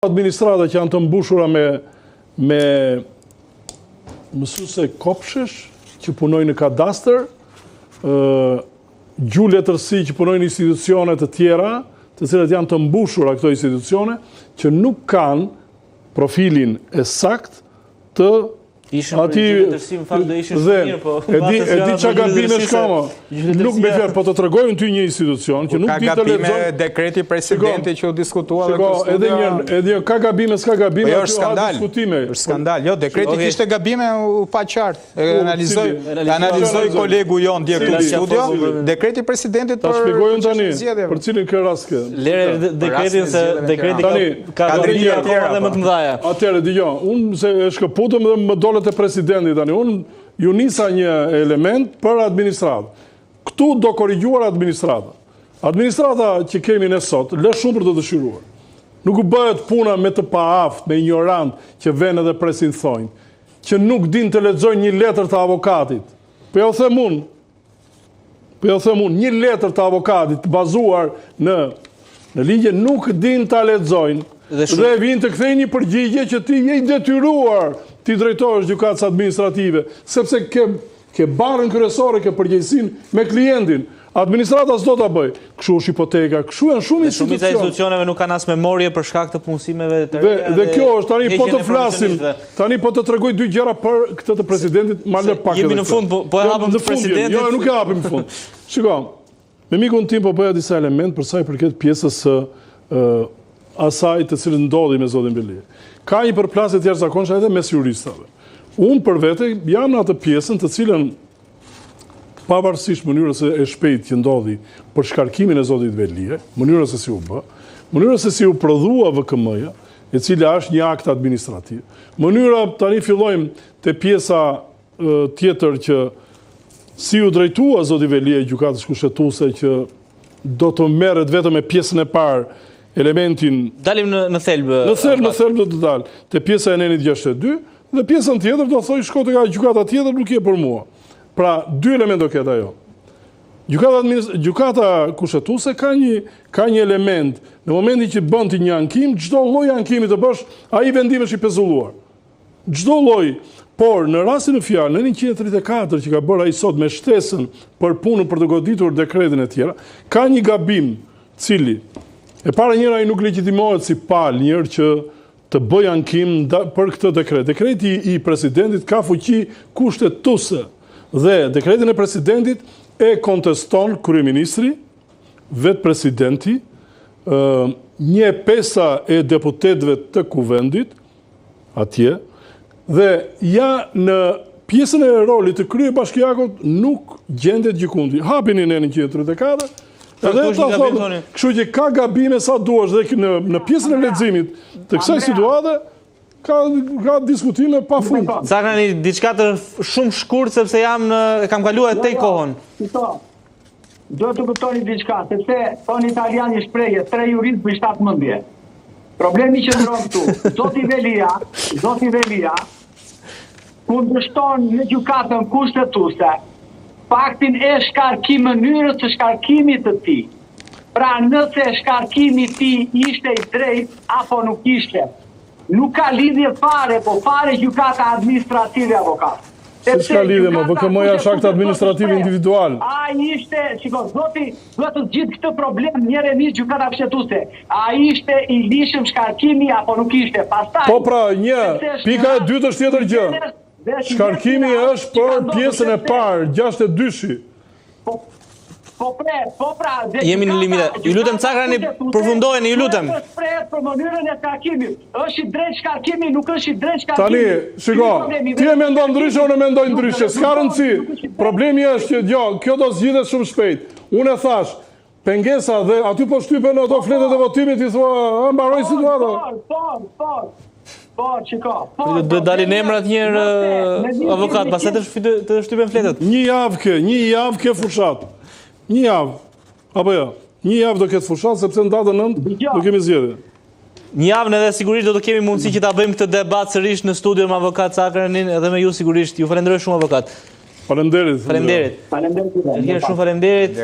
Administrata që janë të mbushura me mësuese kopshesh që punojnë në kadastër, gjule tërsi që punojnë në institucione të tjera, të cilat janë të mbushura këto institucione, që nuk kanë profilin e sakt të Ishën për gjule tërsi më falë do ishën shmirë, po... E di që gabime shkama, nuk me fjerë, po të tregojnë ty një institucion, që nuk di të lexojnë... Ka gabime dekreti presidenti që u diskutua dhe këtë studia... Edhe ka gabime, s'ka gabime, aty ha diskutime. Është skandal, jo, dekreti kishte gabime u pa qartë. Analizoj kolegu jon dje këtë studio, dekreti presidentit për... Ta shpjegojnë tani, për cilin kë rast ke. Lere dekretin se dekreti ka gabime akoma dhe më të mëdhaja. Atëherë, digjo, unë se e shkëputëm dhe më dole të presidentit tani, unë ju nisa një element për administratë. Këtu do korrigjuar administrata. Administrata që kemi ne sot, lë shumë për të dëshiruar. Nuk u bëhet puna me të paaft, me ignorant, që vene dhe presin thojnë, që nuk din të lexojnë një letër të avokatit. Po jo them unë, një letër të avokatit bazuar në ligje nuk din të lexojnë, dhe vinë të kthejnë një përgjigje që ti je i detyruar ti drejtohesh gjykatës administrative, sepse ke barën kryesore, ke përgjegjësinë me klientin. Administrata s'do ta bëj. Kështu është hipoteka, kështu janë shumë institucione. Shumica e institucioneve nuk kanë as memorie për shkak të punësimeve të reja. Dhe kjo është, tani po të flasim, tani po të tregoj dy gjëra për këtë të presidentit, ma lë pak edhe. Jemi në fund, po e hapëm të presidentit. Jo, nuk e hapim në fund. Shiko, me mikun tim po bëja disa element për sa i përket pjesës asaj të cilën ndodhi me zotin Belia. Ka një përplasje të jashtëzakonshme edhe mes juristave. Unë për vete jam në atë pjesën të cilën pavarësisht mënyrës e shpejt që ndodhi për shkarkimin e zotit Belia, mënyrës se si u bë, mënyrës se si u prodhua VKM-ja, e cila është një akt administrativ. Mënyra tani fillojmë te pjesa tjetër që si u drejtua zoti Belia gjykatës kushtetuese që do të merret vetëm me pjesën e parë elementin... Dalim në thelbë. Në thelbë do të dalë. Te pjesa e nenit 62, dhe pjesën tjetër do thoj shko të ka gjykata tjetër nuk je për mua. Pra, dy element do ketë ajo. Gjykata kushtetuese ka një element, në momentin që bën ti një ankim, çdo lloj ankimi të bësh, ai vendim është i pezulluar. Çdo lloj, por në rastin e fjalë, në 134 që ka bërë ai sot me shtesën për punën për të goditur dekretin e tjera, ka një gabim, cili e para njëra ai nuk legjitimohet si pal njërë që të bëj ankim për këtë dekret. Dekreti i presidentit ka fuqi kushtetuese dhe dekretin e presidentit e konteston kryeministri, vetë presidenti, 1/5 e deputetëve të kuvendit, atje, dhe ja në pjesën e rolit të kryebashkiakut nuk gjendet gjykundi. Hapini në 134, edhe ta thotë, kështu që ka gabime sa duash dhe në pjesën e leximit të kësaj situate ka diskutime pa fund. Sakrani, diçka të shumë shkurt sepse kam kaluar tej kohën. Do të kuptoni diçka, sepse thonë italiani shprehje, 3 jurit për 7 mendje. Problemi që ndron këtu, zoti Belia kundërshton në gjykatën kushtetuese faktin e mënyrës të shkarkimit të tij. Pra nëse shkarkimi i tij ishte i drejtë apo nuk ishte, nuk ka lidhje fare, po fare gjykata administrative avokat. S'ka lidhje më, VKM-ja është akt administrativ individual. Ai ishte, shikoj, zoti duhet të zgjidh këtë problem njëherë gjykata kushtetuese. Ai ishte i lishëm shkarkimi apo nuk ishte? Pastaj po pra, pika e dytë është tjetër gjë. Shkarkimi është për pjesën e parë, 62-shi. Po pra... Jemi në limite. Ju lutem Sakrani, përfundojeni, ju lutem. Për mënyrën e shkarkimit. Është i drejtë shkarkimi, nuk është i drejtë shkarkimi. Tani, shiko, ti e mendon ndryshe, unë e mendoj ndryshe. S'ka rëndësi. Problemi është që, kjo do zgjidhet shumë shpejt. Unë e thash, pengesa dhe aty po shtypen ato fletët e votimit, i thua, mbaroj situata. Do dalin emrat njërë avokat, pastaj të shtypen fletët. Një javë ke fushat. Një javë. Apo jo? Një javë do ketë fushat, sepse në datën 9 do kemi zgjedhje. Një javë edhe sigurisht do të kemi mundësi që ta bëjmë këtë debat sërish në studio me avokat Sakranin edhe me ju sigurisht. Ju falenderoj shumë avokat. Faleminderit. Faleminderit. Shumë faleminderit.